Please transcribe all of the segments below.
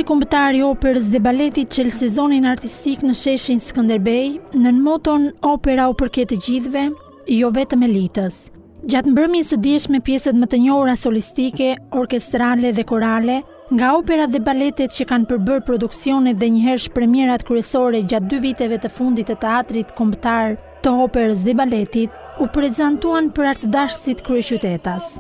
Kombëtar i operës dhe baletit që sezonin artistik në sheshin Skënderbej, nën moton opera u përket të gjithëve, jo vetëm elitës. Gjatë mbrëmjes së dieshme pjesët më të njohura solistike, orkestrale dhe korale, nga operat dhe baletet që kanë përbërë produksionet dhe njëherë shpremierat kryesore gjatë 2 viteve të fundit të Teatrit Kombëtar, të operës dhe baletit, u prezantuan për artdashësit kryeqytetas.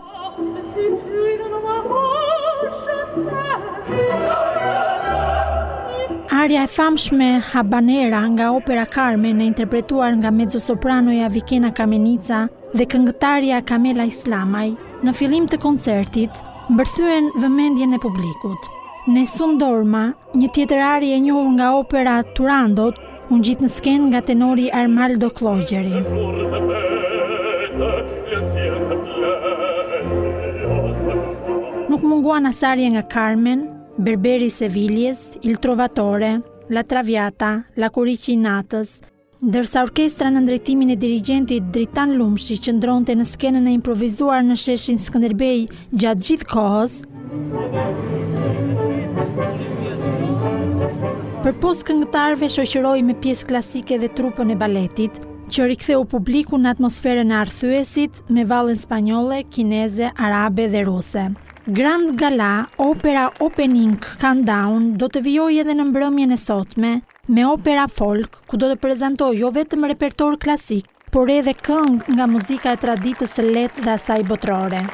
Arja e famshme Habanera nga opera Carmen e interpretuar nga mezzosopranoja Vikena Kamenica dhe këngëtarja Kamela Islamaj, në fillim të koncertit, mbërthyen vëmendjen e publikut. Nessun Dorma, një tjetër arje e njohur nga opera Turandot, u ngjit në skenë nga tenori Armaldo Kllogjeri. Nuk munguan as arje nga Carmen, Berberi Seviljes, Il Trovatore, La Traviata, La Corici Natës, ndërsa orkestra në drejtimin e dirigentit Dritan Lumshi qëndronte në skenën e improvizuar në sheshin Skënderbej gjatë gjithë kohës. Përpos këngëtarëve shoqëroi me pjesë klasike dhe trupën e baletit, që riktheu publikun në atmosferën e arthyesit me vallën spanjolle, kineze, arabe dhe ruse. Grand Gala, opera opening Countdown, do të vijojë edhe në mbrëmjen e sotme, me opera folk, ku do të prezantojë jo vetëm repertor klasik, por edhe këngë nga muzika e traditës së lehtë dhe asaj botërore.